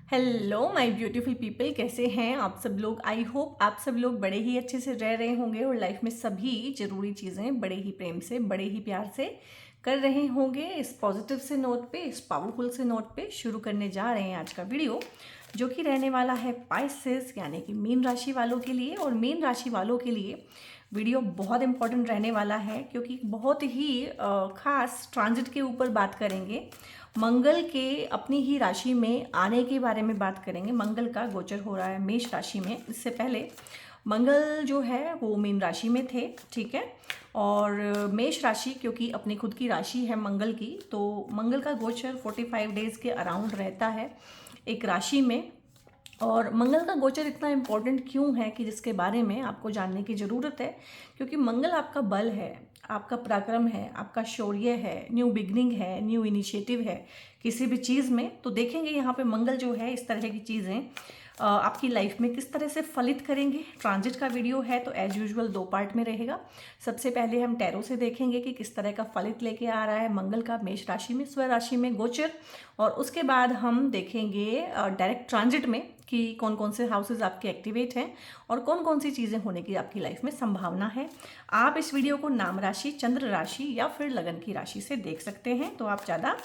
Hello my beautiful people, कैसे हैं आप सब लोग। आई होप आप सब लोग बड़े ही अच्छे से रह रहे होंगे और लाइफ में सभी ज़रूरी चीज़ें बड़े ही प्रेम से, बड़े ही प्यार से कर रहे होंगे। इस पॉजिटिव से नोट पे, इस पावरफुल से नोट पे शुरू करने जा रहे हैं आज का वीडियो, जो कि रहने वाला है पाइसेस यानी कि मीन राशि वालों के लिए। और मीन राशि वालों के लिए वीडियो बहुत इंपॉर्टेंट रहने वाला है, क्योंकि बहुत ही खास ट्रांजिट के ऊपर बात करेंगे। मंगल के अपनी ही राशि में आने के बारे में बात करेंगे। मंगल का गोचर हो रहा है मेष राशि में। इससे पहले मंगल जो है वो मीन राशि में थे, ठीक है। और मेष राशि क्योंकि अपनी खुद की राशि है मंगल की, तो मंगल का गोचर 45 डेज के अराउंड रहता है एक राशि में। और मंगल का गोचर इतना इम्पोर्टेंट क्यों है कि जिसके बारे में आपको जानने की ज़रूरत है, क्योंकि मंगल आपका बल है, आपका पराक्रम है, आपका शौर्य है, न्यू बिगनिंग है, न्यू इनिशिएटिव है किसी भी चीज़ में। तो देखेंगे यहाँ पे मंगल जो है इस तरह की चीज़ें आपकी लाइफ में किस तरह से फलित करेंगे। ट्रांजिट का वीडियो है तो एज यूजुअल 2 पार्ट में रहेगा। सबसे पहले हम टैरो से देखेंगे कि किस तरह का फलित लेके आ रहा है मंगल का मेष राशि में, स्व राशि में गोचर। और उसके बाद हम देखेंगे डायरेक्ट ट्रांजिट में कि कौन कौन से हाउसेज आपके एक्टिवेट हैं और कौन कौन सी चीज़ें होने की आपकी लाइफ में संभावना है। आप इस वीडियो को नाम राशि, चंद्र राशि या फिर लगन की राशि से देख सकते हैं, तो आप ज़्यादा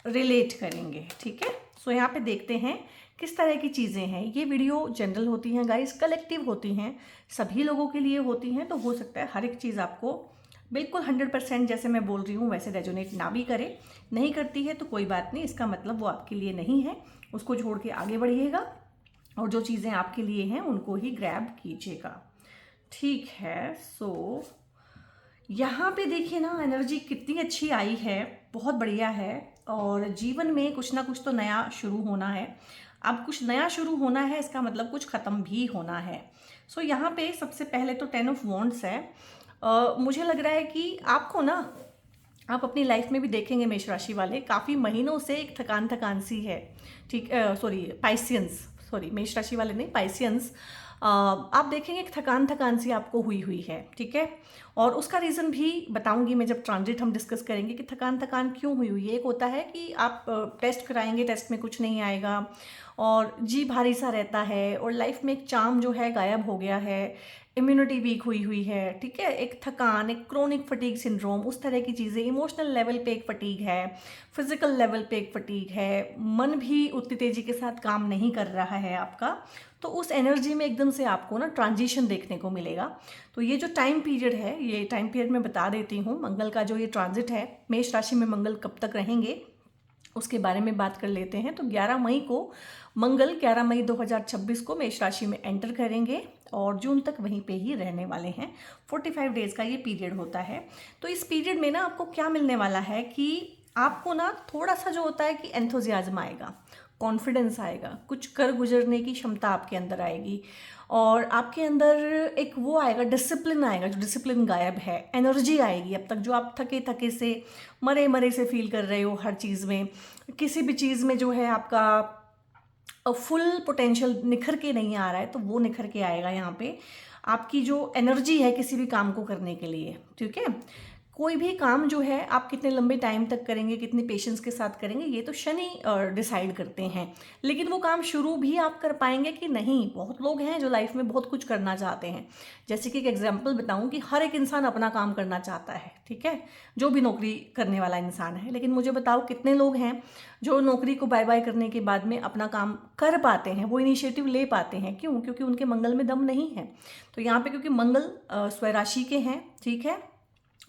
रिलेट करेंगे, ठीक है। सो यहाँ पे देखते हैं किस तरह की चीज़ें हैं। ये वीडियो जनरल होती हैं गाइस, कलेक्टिव होती हैं, सभी लोगों के लिए होती हैं। तो हो सकता है हर एक चीज़ आपको बिल्कुल 100% जैसे मैं बोल रही हूँ वैसे रेजोनेट ना भी करे। नहीं करती है तो कोई बात नहीं, इसका मतलब वो आपके लिए नहीं है, उसको छोड़ के आगे बढ़िएगा और जो चीज़ें आपके लिए हैं उनको ही ग्रैब कीजिएगा, ठीक है। सो यहाँ पे देखिए ना, एनर्जी कितनी अच्छी आई है, बहुत बढ़िया है। और जीवन में कुछ ना कुछ तो नया शुरू होना है। अब कुछ नया शुरू होना है, इसका मतलब कुछ ख़त्म भी होना है। सो यहाँ पे सबसे पहले तो 10 ऑफ वॉन्ड्स है। मुझे लग रहा है कि आपको ना, आप अपनी लाइफ में भी देखेंगे मेष राशि वाले, काफ़ी महीनों से एक थकान थकान सी है, ठीक। सॉरी पाइसियंस, सॉरी मेष राशि वाले नहीं, पाइसियंस। आप देखेंगे एक थकान थकान सी आपको हुई हुई है, ठीक है। और उसका रीज़न भी बताऊंगी मैं जब ट्रांजिट हम डिस्कस करेंगे कि थकान थकान क्यों हुई हुई है। एक होता है कि आप टेस्ट कराएंगे, टेस्ट में कुछ नहीं आएगा और जी भारी सा रहता है और लाइफ में एक चार्म जो है गायब हो गया है, इम्यूनिटी वीक हुई हुई है, ठीक है। एक थकान, एक क्रोनिक फटीग सिंड्रोम, उस तरह की चीज़ें। इमोशनल लेवल पे एक फटीग है, फिजिकल लेवल पे एक फटीग है, मन भी उतनी तेज़ी के साथ काम नहीं कर रहा है आपका। तो उस एनर्जी में एकदम से आपको ना ट्रांजिशन देखने को मिलेगा। तो ये जो टाइम पीरियड है, ये टाइम पीरियड मैं बता देती हूँ। मंगल का जो ये ट्रांजिट है, मेष राशि में मंगल कब तक रहेंगे उसके बारे में बात कर लेते हैं। तो 11 मई को मंगल 11 मई 2026 को मेष राशि में एंटर करेंगे और जून तक वहीं पे ही रहने वाले हैं। 45 डेज का ये पीरियड होता है। तो इस पीरियड में ना आपको क्या मिलने वाला है कि आपको ना थोड़ा सा जो होता है कि एंथुजियाज्म आएगा, कॉन्फिडेंस आएगा, कुछ कर गुजरने की क्षमता आपके अंदर आएगी और आपके अंदर एक वो आएगा, डिसिप्लिन आएगा, जो डिसिप्लिन गायब है। एनर्जी आएगी, अब तक जो आप थके थके से, मरे मरे से फील कर रहे हो हर चीज़ में, किसी भी चीज़ में जो है आपका फुल पोटेंशियल निखर के नहीं आ रहा है, तो वो निखर के आएगा यहाँ पे। आपकी जो एनर्जी है किसी भी काम को करने के लिए, ठीक है। कोई भी काम जो है आप कितने लंबे टाइम तक करेंगे, कितने पेशेंस के साथ करेंगे, ये तो शनि डिसाइड करते हैं। लेकिन वो काम शुरू भी आप कर पाएंगे कि नहीं। बहुत लोग हैं जो लाइफ में बहुत कुछ करना चाहते हैं। जैसे कि एक एग्जांपल बताऊं कि हर एक इंसान अपना काम करना चाहता है, ठीक है, जो भी नौकरी करने वाला इंसान है। लेकिन मुझे बताओ कितने लोग हैं जो नौकरी को बाय बाय करने के बाद में अपना काम कर पाते हैं, वो इनिशिएटिव ले पाते हैं। क्यों? क्योंकि उनके मंगल में दम नहीं है। तो यहाँ पे क्योंकि मंगल स्वराशि के हैं, ठीक है,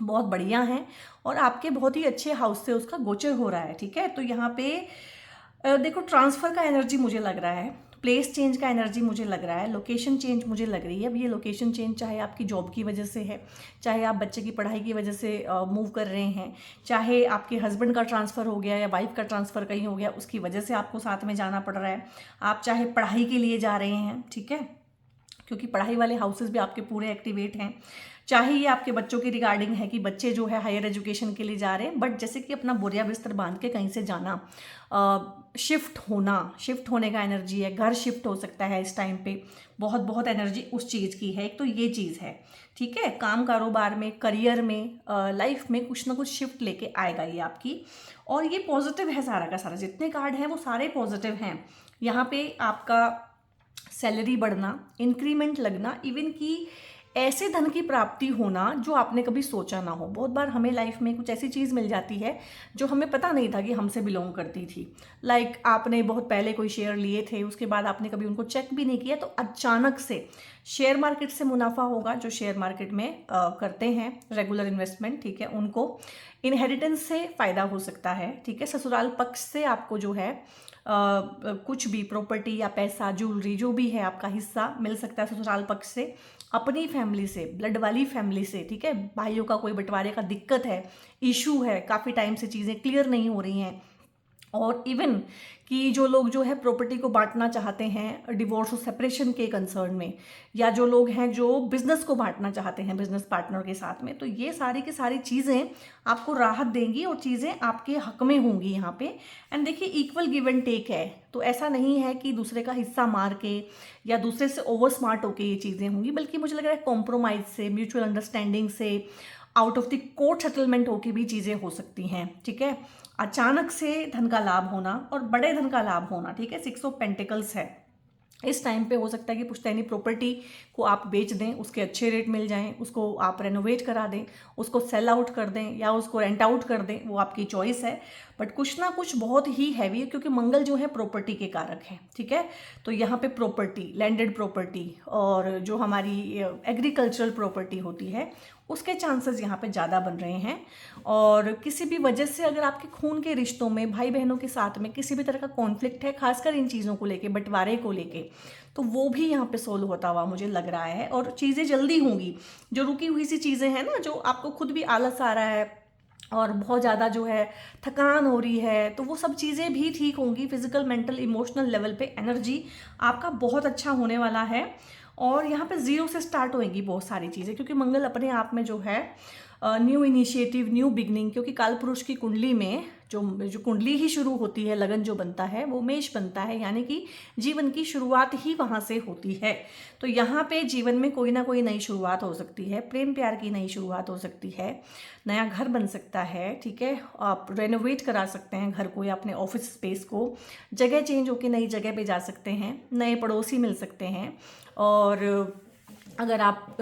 बहुत बढ़िया हैं और आपके बहुत ही अच्छे हाउस से उसका गोचर हो रहा है, ठीक है। तो यहाँ पे देखो ट्रांसफ़र का एनर्जी मुझे लग रहा है, प्लेस चेंज का एनर्जी मुझे लग रहा है, लोकेशन चेंज मुझे लग रही है। अब ये लोकेशन चेंज चाहे आपकी जॉब की वजह से है, चाहे आप बच्चे की पढ़ाई की वजह से मूव कर रहे हैं, चाहे आपके हस्बैंड का ट्रांसफ़र हो गया या वाइफ का ट्रांसफ़र कहीं हो गया, उसकी वजह से आपको साथ में जाना पड़ रहा है, आप चाहे पढ़ाई के लिए जा रहे हैं, ठीक है। क्योंकि पढ़ाई वाले हाउसेस भी आपके पूरे एक्टिवेट हैं। चाहे ये आपके बच्चों की रिगार्डिंग है कि बच्चे जो है हायर एजुकेशन के लिए जा रहे हैं, बट जैसे कि अपना बोरिया बिस्तर बांध के कहीं से जाना, शिफ्ट होने का एनर्जी है, घर शिफ्ट हो सकता है इस टाइम पे, बहुत बहुत एनर्जी उस चीज़ की है। एक तो ये चीज़ है, ठीक है, काम कारोबार में, करियर में, लाइफ में कुछ ना कुछ शिफ्ट लेके आएगा ये आपकी। और ये पॉजिटिव है सारा का सारा, जितने कार्ड हैं वो सारे पॉजिटिव हैं। यहाँ पे आपका सैलरी बढ़ना, इंक्रीमेंट लगना, इवन कि ऐसे धन की प्राप्ति होना जो आपने कभी सोचा ना हो। बहुत बार हमें लाइफ में कुछ ऐसी चीज़ मिल जाती है जो हमें पता नहीं था कि हमसे बिलोंग करती थी। लाइक आपने बहुत पहले कोई शेयर लिए थे, उसके बाद आपने कभी उनको चेक भी नहीं किया, तो अचानक से शेयर मार्केट से मुनाफा होगा। जो शेयर मार्केट में करते हैं रेगुलर इन्वेस्टमेंट, ठीक है, उनको इनहेरिटेंस से फ़ायदा हो सकता है, ठीक है। ससुराल पक्ष से आपको जो है कुछ भी प्रॉपर्टी या पैसा, ज्वेलरी, जो भी है आपका हिस्सा मिल सकता है ससुराल पक्ष से। अपनी फैमिली से, ब्लड वाली फैमिली से, ठीक है, भाइयों का कोई बंटवारे का दिक्कत है, इशू है, काफ़ी टाइम से चीज़ें क्लियर नहीं हो रही हैं। और इवन कि जो लोग जो है प्रॉपर्टी को बांटना चाहते हैं डिवोर्स और सेपरेशन के कंसर्न में, या जो लोग हैं जो बिजनेस को बांटना चाहते हैं बिजनेस पार्टनर के साथ में, तो ये सारी की सारी चीज़ें आपको राहत देंगी और चीज़ें आपके हक में होंगी यहाँ पे। एंड देखिए, इक्वल गिव एंड टेक है, तो ऐसा नहीं है कि दूसरे का हिस्सा मार के या दूसरे से ओवर स्मार्ट होके ये चीज़ें होंगी, बल्कि मुझे लग रहा है कॉम्प्रोमाइज से, म्यूचुअल अंडरस्टैंडिंग से, out of the court settlement होके भी चीज़ें हो सकती हैं, ठीक है। अचानक से धन का लाभ होना और बड़े धन का लाभ होना, ठीक है, 6 ऑफ पेंटिकल्स है। इस टाइम पे हो सकता है कि पुश्तैनी प्रॉपर्टी को आप बेच दें, उसके अच्छे रेट मिल जाएं, उसको आप रेनोवेट करा दें, उसको सेल आउट कर दें या उसको रेंट आउट कर दें, वो आपकी चॉइस है। बट कुछ ना कुछ बहुत ही हैवी है, क्योंकि मंगल जो है प्रॉपर्टी के कारक है, ठीक है। तो यहाँ पे प्रॉपर्टी, लैंडेड प्रॉपर्टी और जो हमारी एग्रीकल्चरल प्रॉपर्टी होती है, उसके चांसेस यहाँ पे ज़्यादा बन रहे हैं। और किसी भी वजह से अगर आपके खून के रिश्तों में, भाई बहनों के साथ में किसी भी तरह का कॉन्फ्लिक्ट है, खासकर इन चीज़ों को लेके, बंटवारे को लेके, तो वो भी यहाँ पे सोल्व होता हुआ मुझे लग रहा है। और चीज़ें जल्दी होंगी, जो रुकी हुई सी चीज़ें हैं ना, जो आपको खुद भी आलस आ रहा है और बहुत ज़्यादा जो है थकान हो रही है, तो वो सब चीज़ें भी ठीक होंगी। फिजिकल, मेंटल, इमोशनल लेवल पे एनर्जी आपका बहुत अच्छा होने वाला है। और यहाँ पे ज़ीरो से स्टार्ट होएंगी बहुत सारी चीज़ें, क्योंकि मंगल अपने आप में जो है न्यू इनिशिएटिव, न्यू बिगनिंग, क्योंकि काल पुरुष की कुंडली में जो कुंडली ही शुरू होती है, लगन जो बनता है वो मेष बनता है, यानी कि जीवन की शुरुआत ही वहाँ से होती है। तो यहाँ पे जीवन में कोई ना कोई नई शुरुआत हो सकती है, प्रेम प्यार की नई शुरुआत हो सकती है, नया घर बन सकता है, ठीक है, आप रेनोवेट करा सकते हैं घर को या अपने ऑफिस स्पेस को, जगह चेंज होकर नई जगह पे जा सकते हैं, नए पड़ोसी मिल सकते हैं। और अगर आप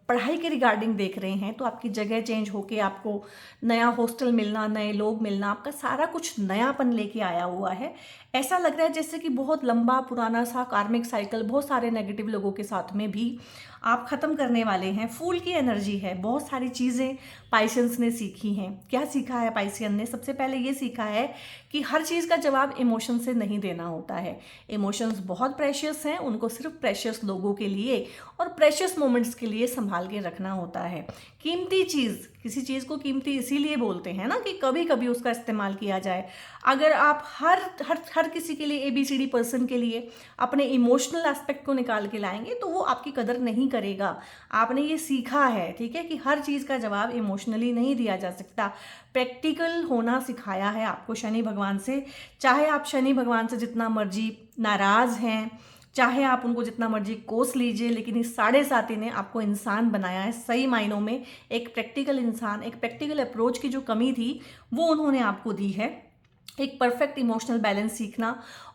पढ़ाई के रिगार्डिंग देख रहे हैं, तो आपकी जगह चेंज होके आपको नया हॉस्टल मिलना, नए लोग मिलना, आपका सारा कुछ नयापन लेके आया हुआ है। ऐसा लग रहा है जैसे कि बहुत लंबा पुराना सा कार्मिक साइकिल, बहुत सारे नेगेटिव लोगों के साथ में भी आप ख़त्म करने वाले हैं। फूल की एनर्जी है, बहुत सारी चीज़ें पाइसियंस ने सीखी हैं। क्या सीखा है पाइसियन ने? सबसे पहले ये सीखा है कि हर चीज़ का जवाब इमोशन से नहीं देना होता है। इमोशंस बहुत प्रेशियस हैं, उनको सिर्फ प्रेशियस लोगों के लिए और प्रेशियस मोमेंट्स के लिए संभाल के रखना होता है। कीमती चीज़, किसी चीज़ को कीमती इसीलिए बोलते हैं ना कि कभी कभी उसका इस्तेमाल किया जाए। अगर आप हर किसी के लिए, ABCD पर्सन के लिए अपने इमोशनल एस्पेक्ट को निकाल के लाएंगे, तो वो आपकी कदर नहीं करेगा। आपने ये सीखा है, ठीक है, कि हर चीज़ का जवाब इमोशनली नहीं दिया जा सकता। प्रैक्टिकल होना सिखाया है आपको शनि भगवान से। चाहे आप शनि भगवान से जितना मर्जी नाराज़ हैं, चाहे आप उनको जितना मर्जी कोस लीजिए, लेकिन इस 7.5 ने आपको इंसान बनाया है सही मायनों में। एक प्रैक्टिकल इंसान, एक प्रैक्टिकल अप्रोच की जो कमी थी वो उन्होंने आपको दी है। एक परफेक्ट इमोशनल बैलेंस सीखना,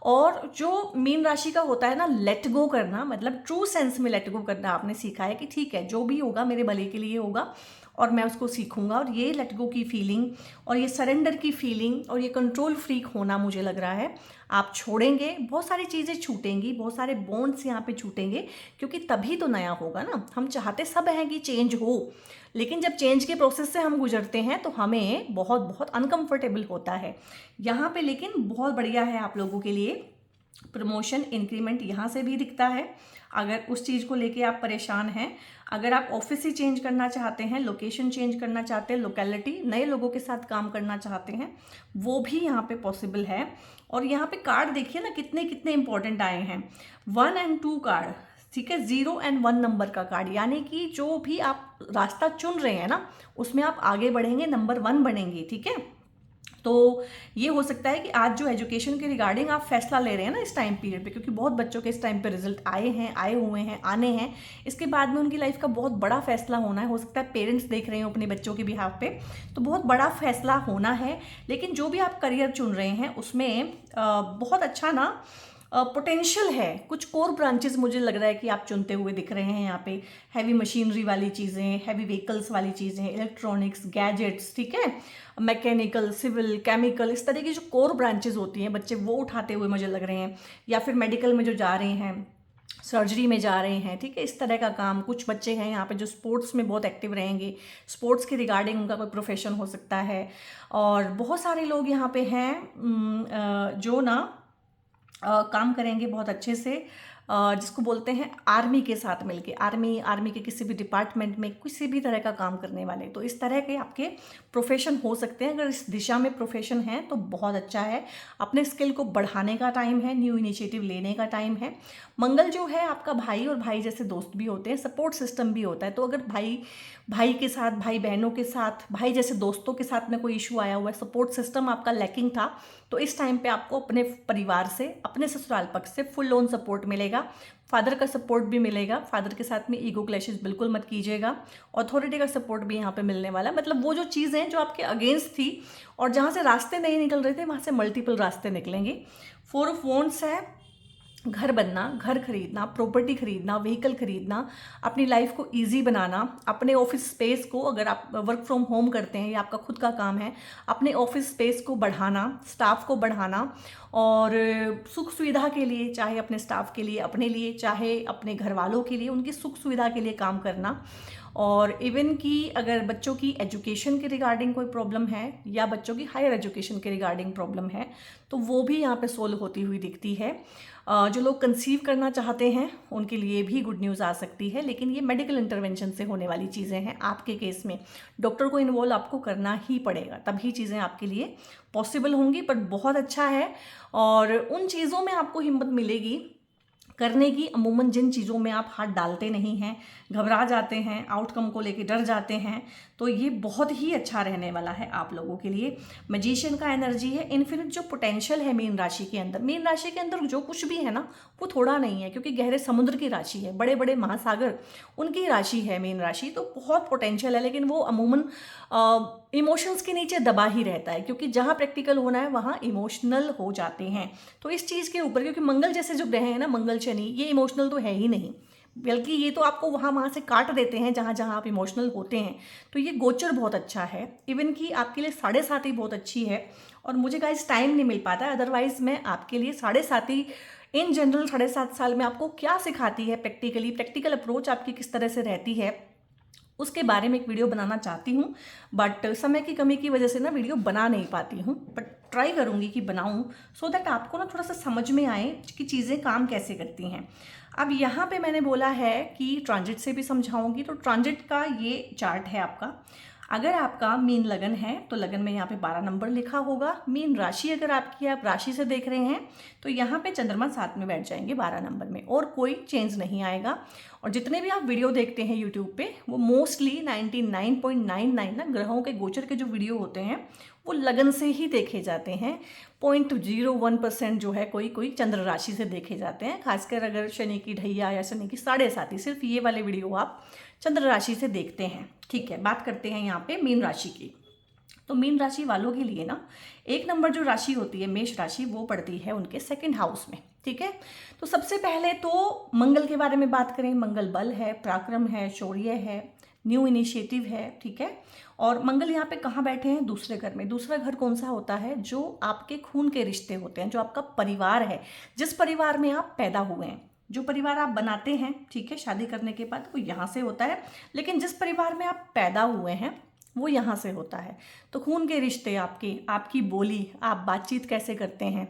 और जो मीन राशि का होता है ना, लेट गो करना, मतलब ट्रू सेंस में लेट गो करना आपने सीखा है कि ठीक है, जो भी होगा मेरे भले के लिए होगा और मैं उसको सीखूंगा। और ये लेट गो की फीलिंग और ये सरेंडर की फीलिंग और ये कंट्रोल फ्रीक होना, मुझे लग रहा है आप छोड़ेंगे। बहुत सारी चीज़ें छूटेंगी, बहुत सारे बॉन्ड्स यहाँ पे छूटेंगे, क्योंकि तभी तो नया होगा ना। हम चाहते सब हैं कि चेंज हो, लेकिन जब चेंज के प्रोसेस से हम गुजरते हैं तो हमें बहुत बहुत अनकंफर्टेबल होता है यहाँ पे। लेकिन बहुत बढ़िया है आप लोगों के लिए, प्रमोशन, इंक्रीमेंट यहाँ से भी दिखता है। अगर उस चीज़ को लेके आप परेशान हैं, अगर आप ऑफिस ही चेंज करना चाहते हैं, लोकेशन चेंज करना चाहते हैं, लोकेलिटी, नए लोगों के साथ काम करना चाहते हैं, वो भी यहाँ पे पॉसिबल है। और यहाँ पे कार्ड देखिए ना, कितने कितने इंपॉर्टेंट आए हैं। 1 और 2 कार्ड, ठीक है, 0 और 1 नंबर का कार्ड, यानी कि जो भी आप रास्ता चुन रहे हैं ना उसमें आप आगे बढ़ेंगे, नंबर 1 बनेंगे। ठीक है, तो ये हो सकता है कि आज जो एजुकेशन के रिगार्डिंग आप फैसला ले रहे हैं ना इस टाइम पीरियड पे, क्योंकि बहुत बच्चों के इस टाइम पे रिजल्ट आए हुए हैं, आने हैं, इसके बाद में उनकी लाइफ का बहुत बड़ा फैसला होना है। हो सकता है पेरेंट्स देख रहे हो अपने बच्चों के बिहाफ पे, तो बहुत बड़ा फैसला होना है। लेकिन जो भी आप करियर चुन रहे हैं उसमें बहुत अच्छा ना पोटेंशियल है। कुछ कोर ब्रांचेस मुझे लग रहा है कि आप चुनते हुए दिख रहे हैं यहाँ पे, हैवी मशीनरी वाली चीज़ें, हैवी व्हीकल्स वाली चीज़ें, इलेक्ट्रॉनिक्स, गैजेट्स, ठीक है, मैकेनिकल, सिविल, केमिकल, इस तरह की जो कोर ब्रांचेस होती हैं बच्चे वो उठाते हुए मुझे लग रहे हैं, या फिर मेडिकल में जो जा रहे हैं, सर्जरी में जा रहे हैं। ठीक है, इस तरह का काम। कुछ बच्चे हैं यहाँ पे जो स्पोर्ट्स में बहुत एक्टिव रहेंगे, स्पोर्ट्स के रिगार्डिंग उनका कोई प्रोफेशन हो सकता है। और बहुत सारे लोग यहाँ पे हैं जो ना काम करेंगे बहुत अच्छे से, जिसको बोलते हैं आर्मी के साथ मिलके, आर्मी के किसी भी डिपार्टमेंट में किसी भी तरह का काम करने वाले। तो इस तरह के आपके प्रोफेशन हो सकते हैं। अगर इस दिशा में प्रोफेशन है तो बहुत अच्छा है, अपने स्किल को बढ़ाने का टाइम है, न्यू इनिशिएटिव लेने का टाइम है। मंगल जो है आपका भाई और भाई जैसे दोस्त भी होते हैं, सपोर्ट सिस्टम भी होता है। तो अगर भाई के साथ, भाई बहनों के साथ, भाई जैसे दोस्तों के साथ में कोई इशू आया हुआ है, सपोर्ट सिस्टम आपका लैकिंग था, तो इस टाइम पे आपको अपने परिवार से, अपने ससुराल पक्ष से फुल ऑन सपोर्ट मिलेगा। फादर का सपोर्ट भी मिलेगा। फादर के साथ में ईगो क्लैशेस बिल्कुल मत कीजिएगा। अथॉरिटी का सपोर्ट भी यहाँ पे मिलने वाला है। मतलब वो जो चीज़ें जो आपके अगेंस्ट थी और जहाँ से रास्ते नहीं निकल रहे थे वहाँ से मल्टीपल रास्ते निकलेंगे। 4 ऑफ वॉन्ड्स है, घर बनना, घर खरीदना, प्रॉपर्टी खरीदना, व्हीकल खरीदना, अपनी लाइफ को इजी बनाना, अपने ऑफिस स्पेस को, अगर आप वर्क फ्रॉम होम करते हैं या आपका खुद का काम है, अपने ऑफिस स्पेस को बढ़ाना, स्टाफ को बढ़ाना, और सुख सुविधा के लिए, चाहे अपने स्टाफ के लिए, अपने लिए, चाहे अपने घर वालों के लिए, उनकी सुख सुविधा के लिए काम करना। और इवन कि अगर बच्चों की एजुकेशन के रिगार्डिंग कोई प्रॉब्लम है या बच्चों की हायर एजुकेशन के रिगार्डिंग प्रॉब्लम है तो वो भी यहाँ पे सोल्व होती हुई दिखती है। जो लोग कंसीव करना चाहते हैं उनके लिए भी गुड न्यूज़ आ सकती है, लेकिन ये मेडिकल इंटरवेंशन से होने वाली चीज़ें हैं। आपके केस में डॉक्टर को इन्वॉल्व आपको करना ही पड़ेगा, तभी चीज़ें आपके लिए पॉसिबल होंगी। बट बहुत अच्छा है, और उन चीज़ों में आपको हिम्मत मिलेगी करने की। अमूमन जिन चीज़ों में आप हाथ डालते नहीं हैं, घबरा जाते हैं, आउटकम को लेके डर जाते हैं, तो ये बहुत ही अच्छा रहने वाला है आप लोगों के लिए। मैजिशियन का एनर्जी है, इन्फिनिट जो पोटेंशियल है मीन राशि के अंदर। मीन राशि के अंदर जो कुछ भी है ना वो थोड़ा नहीं है, क्योंकि गहरे समुद्र की राशि है, बड़े बड़े महासागर उनकी राशि है मीन राशि, तो बहुत पोटेंशियल है। लेकिन वो अमूमन इमोशंस के नीचे दबा ही रहता है, क्योंकि जहाँ प्रैक्टिकल होना है वहाँ इमोशनल हो जाते हैं। तो इस चीज़ के ऊपर, क्योंकि मंगल जैसे जो ग्रह है ना, मंगल शनि, ये इमोशनल तो है ही नहीं, बल्कि ये तो आपको वहाँ से काट देते हैं जहाँ जहाँ आप इमोशनल होते हैं। तो ये गोचर बहुत अच्छा है, इवन कि आपके लिए 7.5 ही बहुत अच्छी है। और मुझे गाइस टाइम नहीं मिल पाता है, अदरवाइज मैं आपके लिए 7.5 इन जनरल 7.5 साल में आपको क्या सिखाती है प्रैक्टिकली, प्रैक्टिकल अप्रोच आपकी किस तरह से रहती है, उसके बारे में एक वीडियो बनाना चाहती हूँ। बट समय की कमी की वजह से ना वीडियो बना नहीं पाती हूँ, बट ट्राई करूँगी कि बनाऊँ, सो दैट आपको ना थोड़ा सा समझ में आए कि चीज़ें काम कैसे करती हैं। अब यहाँ पे मैंने बोला है कि ट्रांजिट से भी समझाऊंगी, तो ट्रांजिट का ये चार्ट है आपका। अगर आपका मीन लगन है तो लगन में यहाँ पे 12 नंबर लिखा होगा। मीन राशि अगर आपकी, आप राशि से देख रहे हैं, तो यहाँ पे चंद्रमा साथ में बैठ जाएंगे 12 नंबर में, और कोई चेंज नहीं आएगा। और जितने भी आप वीडियो देखते हैं यूट्यूब पे, वो मोस्टली 99.99 ना ग्रहों के गोचर के जो वीडियो होते हैं वो लगन से ही देखे जाते हैं। 0.01% जो है कोई चंद्र राशि से देखे जाते हैं, खासकर अगर शनि की ढैया या शनि की 7.5, सिर्फ ये वाले वीडियो आप चंद्र राशि से देखते हैं। ठीक है, बात करते हैं यहाँ पे मीन राशि की। तो मीन राशि वालों के लिए ना 1 नंबर जो राशि होती है मेष राशि, वो पड़ती है उनके 2nd हाउस में। ठीक है, तो सबसे पहले तो मंगल के बारे में बात करें। मंगल बल है, पराक्रम है, शौर्य है, न्यू इनिशिएटिव है। ठीक है, और मंगल यहाँ पे कहाँ बैठे हैं? दूसरे घर में। दूसरा घर कौन सा होता है? जो आपके खून के रिश्ते होते हैं, जो आपका परिवार है, जिस परिवार में आप पैदा हुए हैं, जो परिवार आप बनाते हैं, ठीक है, शादी करने के बाद, वो यहाँ से होता है। लेकिन जिस परिवार में आप पैदा हुए हैं वो यहाँ से होता है। तो खून के रिश्ते आपके, आपकी बोली, आप बातचीत कैसे करते हैं,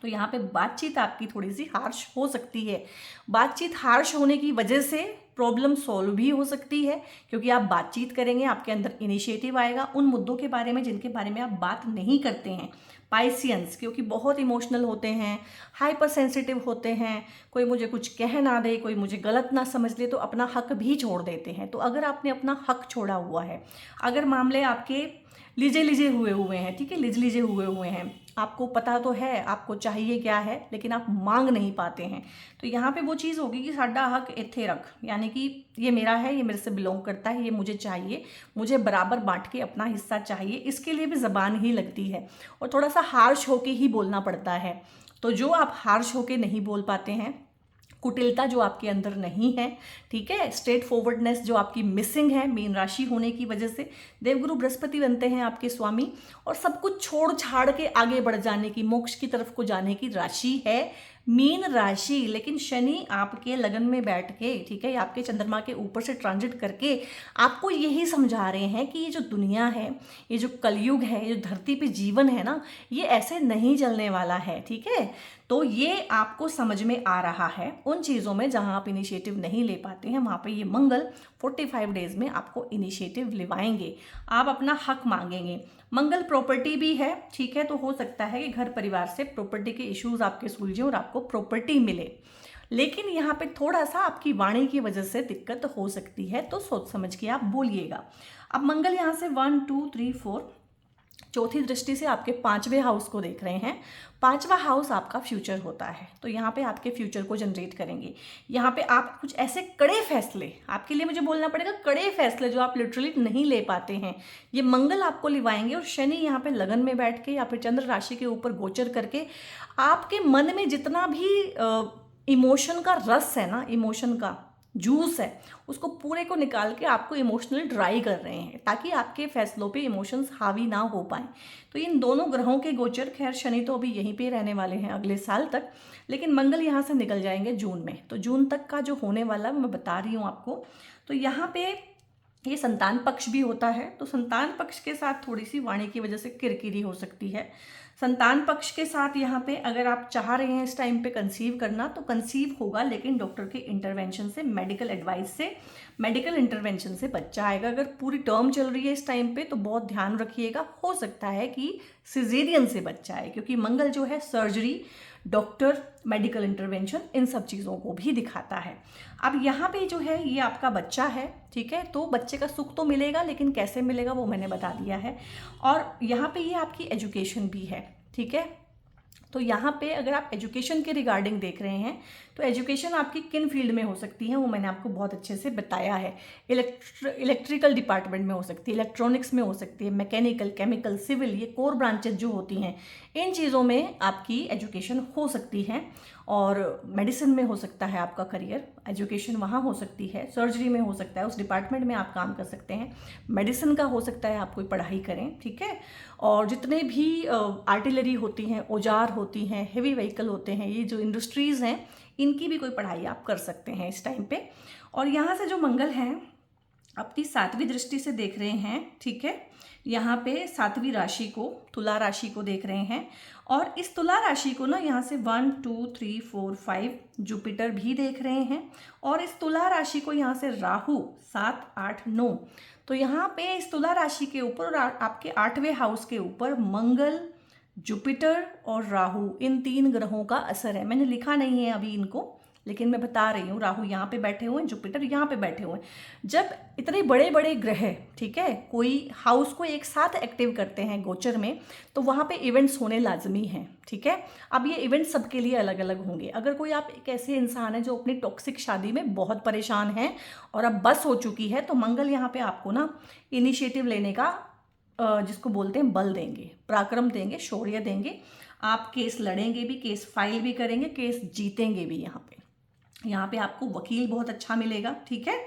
तो यहाँ पे बातचीत आपकी थोड़ी सी हार्श हो सकती है। बातचीत हार्श होने की वजह से प्रॉब्लम सॉल्व भी हो सकती है, क्योंकि आप बातचीत करेंगे, आपके अंदर इनिशिएटिव आएगा उन मुद्दों के बारे में जिनके बारे में आप बात नहीं करते हैं। पाइसियंस, क्योंकि बहुत इमोशनल होते हैं, हाइपर सेंसिटिव होते हैं, कोई मुझे कुछ कह ना दे, कोई मुझे गलत ना समझ ले तो अपना हक भी छोड़ देते हैं। तो अगर आपने अपना हक छोड़ा हुआ है, अगर मामले आपके लिजे लिजे हुए हैं, ठीक है, लिजे हुए हैं, आपको पता तो है आपको चाहिए क्या है, लेकिन आप मांग नहीं पाते हैं, तो यहाँ पे वो चीज़ होगी कि साडा हक इत्थे रख, यानी कि ये मेरा है, ये मेरे से बिलोंग करता है, ये मुझे चाहिए, मुझे बराबर बांट के अपना हिस्सा चाहिए। इसके लिए भी ज़बान ही लगती है और थोड़ा सा हार्श होके ही बोलना पड़ता है। तो जो आप हार्श होके नहीं बोल पाते हैं, कुटिलता जो आपके अंदर नहीं है, ठीक है, स्ट्रेट फॉरवर्डनेस जो आपकी मिसिंग है मीन राशि होने की वजह से, देवगुरु बृहस्पति बनते हैं आपके स्वामी और सब कुछ छोड़ छाड़ के आगे बढ़ जाने की, मोक्ष की तरफ को जाने की राशि है मीन राशि। लेकिन शनि आपके लगन में बैठ के, ठीक है, आपके चंद्रमा के ऊपर से ट्रांजिट करके आपको यही समझा रहे हैं कि ये जो दुनिया है, ये जो कलयुग है, ये जो धरती पे जीवन है ना, ये ऐसे नहीं चलने वाला है, ठीक है। तो ये आपको समझ में आ रहा है उन चीज़ों में जहां आप इनिशिएटिव नहीं ले पाते हैं, वहां पे ये मंगल 45 डेज में आपको इनिशिएटिव लिवाएंगे, आप अपना हक मांगेंगे। मंगल प्रॉपर्टी भी है, ठीक है, तो हो सकता है कि घर परिवार से प्रॉपर्टी के इश्यूज आपके सुलझे और आपको प्रॉपर्टी मिले, लेकिन यहाँ पे थोड़ा सा आपकी वाणी की वजह से दिक्कत हो सकती है, तो सोच समझ के आप बोलिएगा। अब मंगल यहाँ से 1 2 3 4 चौथी दृष्टि से आपके 5वें हाउस को देख रहे हैं। 5वां हाउस आपका फ्यूचर होता है, तो यहाँ पे आपके फ्यूचर को जनरेट करेंगे। यहाँ पे आप कुछ ऐसे कड़े फैसले, आपके लिए मुझे बोलना पड़ेगा, कड़े फैसले जो आप लिटरली नहीं ले पाते हैं, ये मंगल आपको लिवाएंगे। और शनि यहाँ पे लगन में बैठ के या फिर चंद्र राशि के ऊपर गोचर करके आपके मन में जितना भी इमोशन का रस है ना, इमोशन का जूस है, उसको पूरे को निकाल के आपको इमोशनली ड्राई कर रहे हैं, ताकि आपके फैसलों पे इमोशंस हावी ना हो पाए। तो इन दोनों ग्रहों के गोचर, खैर शनि तो अभी यहीं पे रहने वाले हैं अगले साल तक, लेकिन मंगल यहाँ से निकल जाएंगे जून में। तो जून तक का जो होने वाला मैं बता रही हूँ आपको। तो यहाँ पे ये संतान पक्ष भी होता है, तो संतान पक्ष के साथ थोड़ी सी वाणी की वजह से किरकिरी हो सकती है। संतान पक्ष के साथ यहाँ पे अगर आप चाह रहे हैं इस टाइम पे कंसीव करना, तो कंसीव होगा, लेकिन डॉक्टर के इंटरवेंशन से, मेडिकल एडवाइस से, मेडिकल इंटरवेंशन से बच्चा आएगा। अगर पूरी टर्म चल रही है इस टाइम पे तो बहुत ध्यान रखिएगा, हो सकता है कि सिजेरियन से बच्चा आए, क्योंकि मंगल जो है सर्जरी, डॉक्टर, मेडिकल इंटरवेंशन, इन सब चीज़ों को भी दिखाता है। अब यहाँ पे जो है ये आपका बच्चा है, ठीक है, तो बच्चे का सुख तो मिलेगा, लेकिन कैसे मिलेगा वो मैंने बता दिया है। और यहाँ पे ये आपकी एजुकेशन भी है, ठीक है। तो यहाँ पे अगर आप एजुकेशन के रिगार्डिंग देख रहे हैं, तो एजुकेशन आपकी किन फील्ड में हो सकती है वो मैंने आपको बहुत अच्छे से बताया है। इलेक्ट्रिकल डिपार्टमेंट में हो सकती है, इलेक्ट्रॉनिक्स में हो सकती है, मैकेनिकल, केमिकल, सिविल, ये कोर ब्रांचेज जो होती हैं, इन चीज़ों में आपकी एजुकेशन हो सकती है। और मेडिसिन में हो सकता है आपका करियर, एजुकेशन वहाँ हो सकती है, सर्जरी में हो सकता है, उस डिपार्टमेंट में आप काम कर सकते हैं, मेडिसिन का हो सकता है आप कोई पढ़ाई करें, ठीक है। और जितने भी आर्टिलरी होती हैं, औजार होती हैं, हेवी व्हीकल होते हैं, ये जो इंडस्ट्रीज़ हैं, इनकी भी कोई पढ़ाई आप कर सकते हैं इस टाइम पे। और यहाँ से जो मंगल हैं अपनी 7वीं दृष्टि से देख रहे हैं, ठीक है, यहाँ पे 7वीं राशि को, तुला राशि को देख रहे हैं। और इस तुला राशि को ना यहाँ से 1 2 3 4 5 जुपिटर भी देख रहे हैं। और इस तुला राशि को यहाँ से राहु 7 8 9, तो यहाँ पे इस तुला राशि के ऊपर और आपके 8वें हाउस के ऊपर मंगल, जुपिटर और राहु, इन 3 ग्रहों का असर है। मैंने लिखा नहीं है अभी इनको, लेकिन मैं बता रही हूँ, राहु यहाँ पे बैठे हुए हैं, जुपिटर यहाँ पे बैठे हुए हैं। जब इतने बड़े बड़े ग्रह, ठीक है, कोई हाउस को एक साथ एक्टिव करते हैं गोचर में, तो वहाँ पे इवेंट्स होने लाजमी हैं, ठीक है। अब ये इवेंट सबके लिए अलग अलग होंगे। अगर कोई आप एक ऐसे इंसान है जो अपनी टॉक्सिक शादी में बहुत परेशान है और अब बस हो चुकी है, तो मंगल यहाँ पे आपको ना इनिशिएटिव लेने का, जिसको बोलते हैं, बल देंगे, पराक्रम देंगे, शौर्य देंगे। आप केस लड़ेंगे भी, केस फाइल भी करेंगे, केस जीतेंगे भी। यहाँ पे आपको वकील बहुत अच्छा मिलेगा, ठीक है।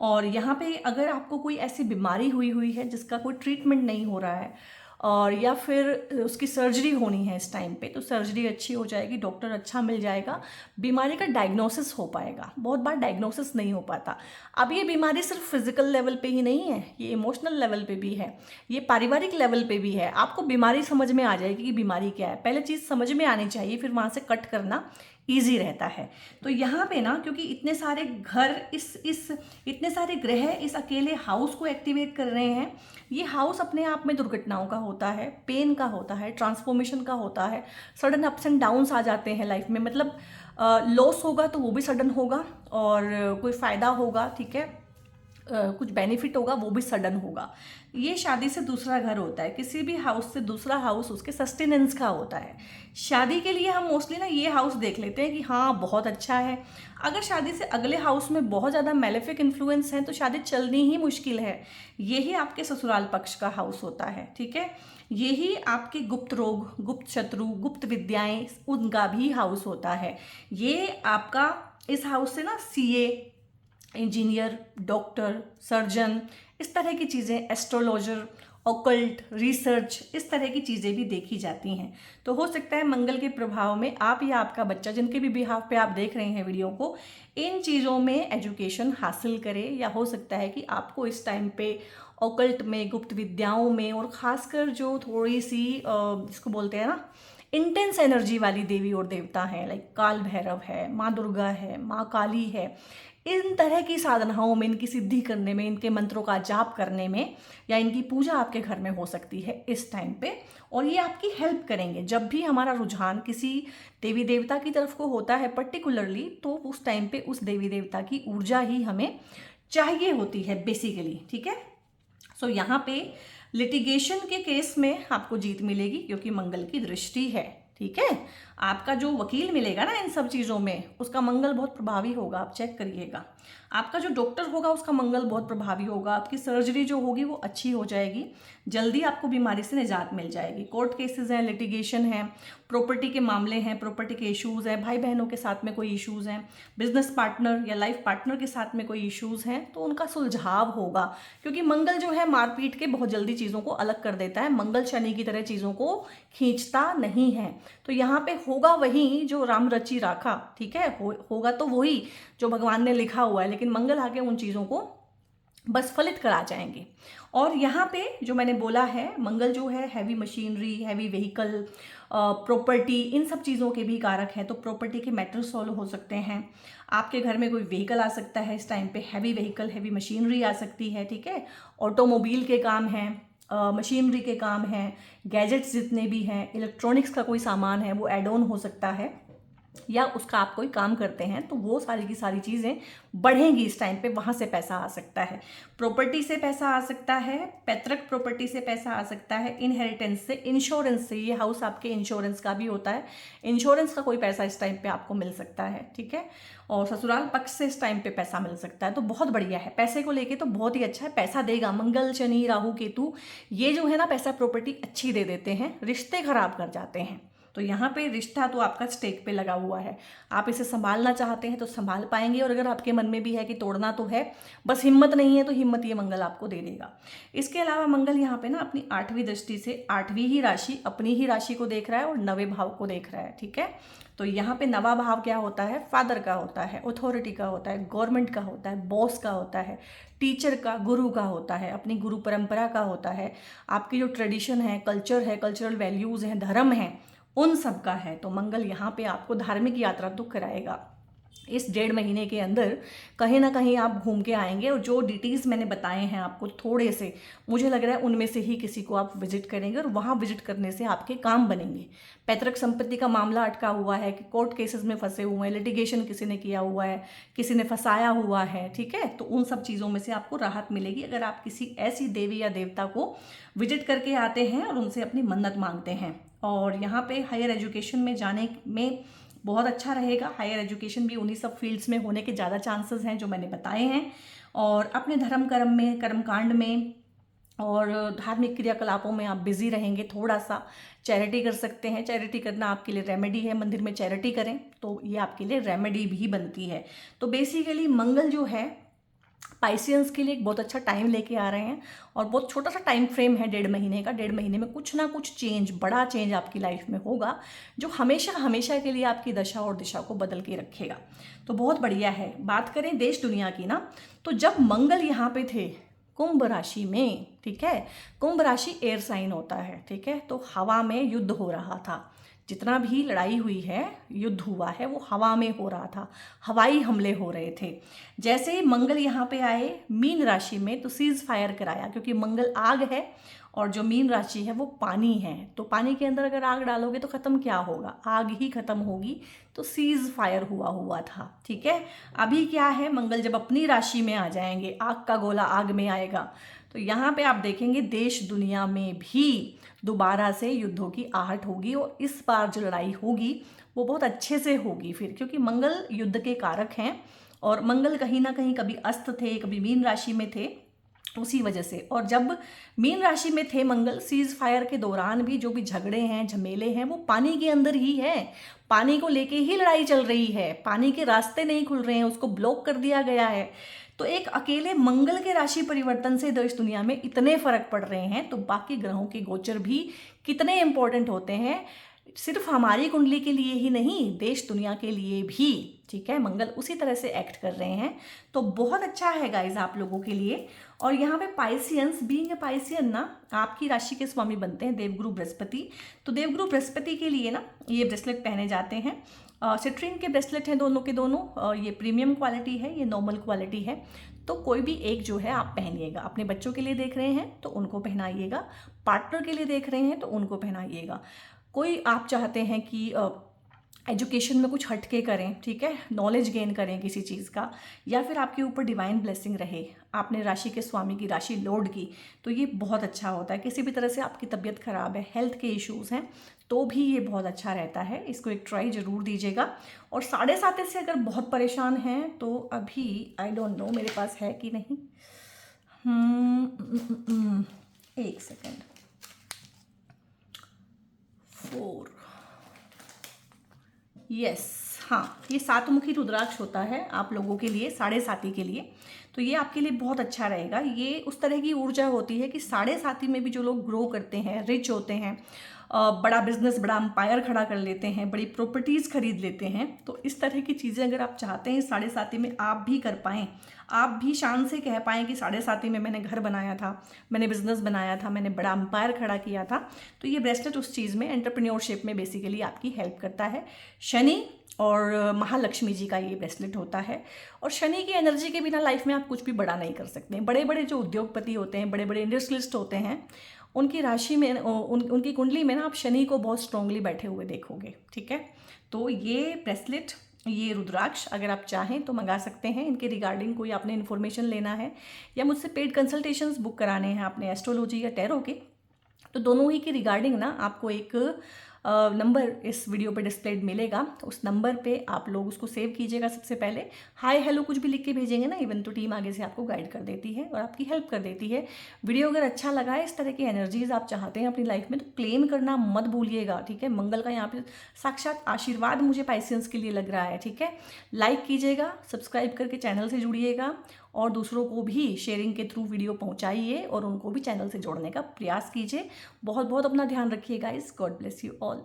और यहाँ पे अगर आपको कोई ऐसी बीमारी हुई है जिसका कोई ट्रीटमेंट नहीं हो रहा है, और या फिर उसकी सर्जरी होनी है इस टाइम पे, तो सर्जरी अच्छी हो जाएगी, डॉक्टर अच्छा मिल जाएगा, बीमारी का डायग्नोसिस हो पाएगा। बहुत बार डायग्नोसिस नहीं हो पाता। अब ये बीमारी सिर्फ फिजिकल लेवल पे ही नहीं है, ये इमोशनल लेवल पे भी है, ये पारिवारिक लेवल पे भी है। आपको बीमारी समझ में आ जाएगी कि बीमारी क्या है। पहले चीज़ समझ में आनी चाहिए, फिर वहाँ से कट करना ईजी रहता है। तो यहाँ पे ना क्योंकि इतने सारे घर इस इतने सारे ग्रह इस अकेले हाउस को एक्टिवेट कर रहे हैं, ये हाउस अपने आप में दुर्घटनाओं का होता है, पेन का होता है, ट्रांसफॉर्मेशन का होता है, सडन अप्स एंड डाउन्स आ जाते हैं लाइफ में। मतलब लॉस होगा तो वो भी सडन होगा, और कोई फ़ायदा होगा, ठीक है, कुछ बेनिफिट होगा वो भी सडन होगा। ये शादी से दूसरा घर होता है, किसी भी हाउस से दूसरा हाउस उसके सस्टेनेंस का होता है। शादी के लिए हम मोस्टली ना ये हाउस देख लेते हैं कि हाँ बहुत अच्छा है। अगर शादी से अगले हाउस में बहुत ज़्यादा मेलेफिक इन्फ्लुएंस है तो शादी चलनी ही मुश्किल है। यही आपके ससुराल पक्ष का हाउस होता है, ठीक है। यही आपके गुप्त रोग, गुप्त शत्रु, गुप्त विद्याएं, उनका भी हाउस होता है। ये आपका इस हाउस से ना सीए, इंजीनियर, डॉक्टर, सर्जन, इस तरह की चीज़ें, एस्ट्रोलॉजर, ऑकल्ट, रिसर्च, इस तरह की चीज़ें भी देखी जाती हैं। तो हो सकता है मंगल के प्रभाव में आप या आपका बच्चा, जिनके भी बिहाफ पे आप देख रहे हैं वीडियो को, इन चीज़ों में एजुकेशन हासिल करे, या हो सकता है कि आपको इस टाइम पे ऑकल्ट में, गुप्त विद्याओं में, और ख़ासकर जो थोड़ी सी जिसको बोलते हैं ना इंटेंस एनर्जी वाली देवी और देवता हैं, लाइक काल भैरव है, माँ दुर्गा है, माँ काली है, इन तरह की साधनाओं में, इनकी सिद्धि करने में, इनके मंत्रों का जाप करने में, या इनकी पूजा आपके घर में हो सकती है इस टाइम पे, और ये आपकी हेल्प करेंगे। जब भी हमारा रुझान किसी देवी देवता की तरफ को होता है पर्टिकुलरली, तो उस टाइम पे उस देवी देवता की ऊर्जा ही हमें चाहिए होती है बेसिकली, ठीक है। सो यहाँ पे लिटिगेशन के केस में आपको जीत मिलेगी क्योंकि मंगल की दृष्टि है, ठीक है। आपका जो वकील मिलेगा ना इन सब चीज़ों में, उसका मंगल बहुत प्रभावी होगा, आप चेक करिएगा। आपका जो डॉक्टर होगा उसका मंगल बहुत प्रभावी होगा, आपकी सर्जरी जो होगी वो अच्छी हो जाएगी, जल्दी आपको बीमारी से निजात मिल जाएगी। कोर्ट केसेस हैं, लिटिगेशन है, प्रॉपर्टी के मामले हैं, प्रॉपर्टी के इश्यूज़ हैं, भाई बहनों के साथ में कोई इश्यूज़ हैं, बिजनेस पार्टनर या लाइफ पार्टनर के साथ में कोई इश्यूज़ हैं, तो उनका सुलझाव होगा। क्योंकि मंगल जो है मारपीट के बहुत जल्दी चीज़ों को अलग कर देता है, मंगल शनि की तरह चीज़ों को खींचता नहीं है। तो यहाँ पे होगा वही जो राम रची राखा, ठीक है, होगा तो वही जो भगवान ने लिखा हुआ है, लेकिन मंगल आके उन चीज़ों को बस फलित करा जाएंगे। और यहाँ पे जो मैंने बोला है, मंगल जो है heavy machinery, heavy vehicle, property, इन सब चीज़ों के भी कारक है। तो प्रॉपर्टी के मैटर सॉल्व हो सकते हैं, आपके घर में कोई व्हीकल आ सकता है इस टाइम पे, हैवी व्हीकल, हैवी मशीनरी आ सकती है, ठीक है। ऑटोमोबाइल के काम हैं, मशीनरी के काम हैं, गैजेट्स जितने भी हैं, इलेक्ट्रॉनिक्स का कोई सामान है वो एड ऑन हो सकता है, या उसका आप कोई काम करते हैं तो वो सारी की सारी चीज़ें बढ़ेंगी इस टाइम पे, वहाँ से पैसा आ सकता है। प्रॉपर्टी से पैसा आ सकता है, पैतृक प्रॉपर्टी से पैसा आ सकता है, इनहेरिटेंस से, इंश्योरेंस से, ये हाउस आपके इंश्योरेंस का भी होता है, इंश्योरेंस का कोई पैसा इस टाइम पे आपको मिल सकता है, ठीक है। और ससुराल पक्ष से इस टाइम पे पैसा मिल सकता है, तो बहुत बढ़िया है। पैसे को लेके तो बहुत ही अच्छा है, पैसा देगा। मंगल, शनि, राहु, केतु, ये जो है ना पैसा प्रॉपर्टी अच्छी दे देते हैं, रिश्ते खराब कर जाते हैं। तो यहाँ पे रिश्ता तो आपका स्टेक पे लगा हुआ है, आप इसे संभालना चाहते हैं तो संभाल पाएंगे, और अगर आपके मन में भी है कि तोड़ना तो है, बस हिम्मत नहीं है, तो हिम्मत ये मंगल आपको दे देगा। इसके अलावा मंगल यहाँ पे ना अपनी 8वीं दृष्टि से 8वीं ही राशि, अपनी ही राशि को देख रहा है और 9वें भाव को देख रहा है, ठीक है। तो यहाँ पे 9वां भाव क्या होता है? फादर का होता है, अथॉरिटी का होता है, गवर्नमेंट का होता है, बॉस का होता है, टीचर का, गुरु का होता है, अपनी गुरु परंपरा का होता है, आपकी जो ट्रेडिशन है, कल्चर है, कल्चरल वैल्यूज़ हैं, धर्म है, उन सब का है। तो मंगल यहाँ पे आपको धार्मिक यात्रा तो कराएगा। इस 1.5 महीने के अंदर कहीं ना कहीं आप घूम के आएंगे, और जो डिटेल्स मैंने बताए हैं आपको थोड़े से, मुझे लग रहा है उनमें से ही किसी को आप विजिट करेंगे, और वहाँ विजिट करने से आपके काम बनेंगे। पैतृक संपत्ति का मामला अटका हुआ है कि कोर्ट केसेस में फंसे हुए हैं, लिटिगेशन किसी ने किया हुआ है, किसी ने फंसाया हुआ है, ठीक है, तो उन सब चीज़ों में से आपको राहत मिलेगी अगर आप किसी ऐसी देवी या देवता को विजिट करके आते हैं और उनसे अपनी मन्नत मांगते हैं। और यहाँ पे हायर एजुकेशन में जाने में बहुत अच्छा रहेगा। हायर एजुकेशन भी उन्हीं सब फील्ड्स में होने के ज़्यादा चांसेस हैं जो मैंने बताए हैं। और अपने धर्म कर्म में, कर्मकांड में और धार्मिक क्रियाकलापों में आप बिजी रहेंगे। थोड़ा सा चैरिटी कर सकते हैं, चैरिटी करना आपके लिए रेमेडी है, मंदिर में चैरिटी करें तो ये आपके लिए रेमेडी भी बनती है। तो बेसिकली मंगल जो है पाइसियंस के लिए एक बहुत अच्छा टाइम लेके आ रहे हैं, और बहुत छोटा सा टाइम फ्रेम है 1.5 महीने का। 1.5 महीने में कुछ ना कुछ चेंज, बड़ा चेंज आपकी लाइफ में होगा जो हमेशा हमेशा के लिए आपकी दशा और दिशा को बदल के रखेगा। तो बहुत बढ़िया है। बात करें देश दुनिया की ना, तो जब मंगल यहाँ पे थे कुंभ राशि में, ठीक है, कुंभ राशि एयर साइन होता है, ठीक है, तो हवा में युद्ध हो रहा था, जितना भी लड़ाई हुई है, युद्ध हुआ है, वो हवा में हो रहा था, हवाई हमले हो रहे थे। जैसे ही मंगल यहाँ पे आए मीन राशि में तो सीज फायर कराया, क्योंकि मंगल आग है और जो मीन राशि है वो पानी है। तो पानी के अंदर अगर आग डालोगे तो ख़त्म क्या होगा, आग ही ख़त्म होगी। तो सीज फायर हुआ था, ठीक है। अभी क्या है, मंगल जब अपनी राशि में आ जाएंगे, आग का गोला आग में आएगा, तो यहाँ पे आप देखेंगे देश दुनिया में भी दोबारा से युद्धों की आहट होगी। और इस बार जो लड़ाई होगी वो बहुत अच्छे से होगी फिर, क्योंकि मंगल युद्ध के कारक हैं और मंगल कहीं ना कहीं कभी अस्त थे, कभी मीन राशि में थे, उसी वजह से। और जब मीन राशि में थे मंगल, सीज फायर के दौरान भी जो भी झगड़े हैं, झमेले हैं, वो पानी के अंदर ही है, पानी को लेके ही लड़ाई चल रही है, पानी के रास्ते नहीं खुल रहे हैं, उसको ब्लॉक कर दिया गया है। तो एक अकेले मंगल के राशि परिवर्तन से देश दुनिया में इतने फर्क पड़ रहे हैं, तो बाकी ग्रहों के गोचर भी कितने इंपॉर्टेंट होते हैं, सिर्फ हमारी कुंडली के लिए ही नहीं, देश दुनिया के लिए भी, ठीक है। मंगल उसी तरह से एक्ट कर रहे हैं, तो बहुत अच्छा है गाइज आप लोगों के लिए। और यहाँ पे पाइसियंस, बीइंग ए पाइसियन ना, आपकी राशि के स्वामी बनते हैं देवगुरु बृहस्पति। तो देवगुरु बृहस्पति के लिए ना ये ब्रेसलेट पहने जाते हैं। सिट्रीन के ब्रेसलेट हैं दोनों के दोनों, ये प्रीमियम क्वालिटी है, ये नॉर्मल क्वालिटी है। तो कोई भी एक जो है आप पहनिएगा। अपने बच्चों के लिए देख रहे हैं तो उनको पहनाइएगा, पार्टनर के लिए देख रहे हैं तो उनको पहनाइएगा। कोई आप चाहते हैं कि एजुकेशन में कुछ हटके करें, ठीक है, नॉलेज गेन करें किसी चीज़ का, या फिर आपके ऊपर डिवाइन ब्लेसिंग रहे, आपने राशि के स्वामी की राशि लॉर्ड की, तो ये बहुत अच्छा होता है। किसी भी तरह से आपकी तबीयत खराब है, हेल्थ के इश्यूज़ हैं, तो भी ये बहुत अच्छा रहता है। इसको एक ट्राई ज़रूर दीजिएगा। और 7.5 से अगर बहुत परेशान हैं तो अभी आई डोंट नो मेरे पास है कि नहीं, एक सेकेंड, 4, यस, हाँ, ये 7मुखी रुद्राक्ष होता है आप लोगों के लिए, 7.5 के लिए। तो ये आपके लिए बहुत अच्छा रहेगा। ये उस तरह की ऊर्जा होती है कि 7.5 में भी जो लोग ग्रो करते हैं, रिच होते हैं, बड़ा बिजनेस, बड़ा एम्पायर खड़ा कर लेते हैं, बड़ी प्रॉपर्टीज़ खरीद लेते हैं, तो इस तरह की चीज़ें अगर आप चाहते हैं 7.5 में आप भी कर पाएँ, आप भी शान से कह पाएँ कि 7.5 में मैंने घर बनाया था, मैंने बिजनेस बनाया था, मैंने बड़ा एम्पायर खड़ा किया था, तो ये ब्रेसलेट उस चीज़ में, एंटरप्रेन्योरशिप में बेसिकली आपकी हेल्प करता है। शनि और महालक्ष्मी जी का ये ब्रेसलेट होता है। और शनि की एनर्जी के बिना लाइफ में आप कुछ भी बड़ा नहीं कर सकते। बड़े बड़े जो उद्योगपति होते हैं, बड़े बड़े इंडस्ट्रियलिस्ट होते हैं, उनकी राशि में, उनकी कुंडली में ना आप शनि को बहुत स्ट्रांगली बैठे हुए देखोगे, ठीक है। तो ये ब्रेसलेट, ये रुद्राक्ष अगर आप चाहें तो मंगा सकते हैं। इनके रिगार्डिंग कोई आपने इन्फॉर्मेशन लेना है या मुझसे पेड कंसल्टेशंस बुक कराने हैं आपने एस्ट्रोलॉजी या टैरो के, तो दोनों ही की रिगार्डिंग ना आपको एक नंबर इस वीडियो पे डिस्प्लेड मिलेगा। तो उस नंबर पे आप लोग उसको सेव कीजिएगा। सबसे पहले हाय हेलो कुछ भी लिख के भेजेंगे ना, इवन तो टीम आगे से आपको गाइड कर देती है और आपकी हेल्प कर देती है। वीडियो अगर अच्छा लगा है, इस तरह की एनर्जीज आप चाहते हैं अपनी लाइफ में, तो क्लेम करना मत भूलिएगा, ठीक है। मंगल का यहाँ पे साक्षात आशीर्वाद मुझे पाइसेंस के लिए लग रहा है, ठीक है। लाइक कीजिएगा, सब्सक्राइब करके चैनल से जुड़िएगा और दूसरों को भी शेयरिंग के थ्रू वीडियो पहुंचाइए और उनको भी चैनल से जोड़ने का प्रयास कीजिए। बहुत बहुत अपना ध्यान रखिए guys. God bless you all.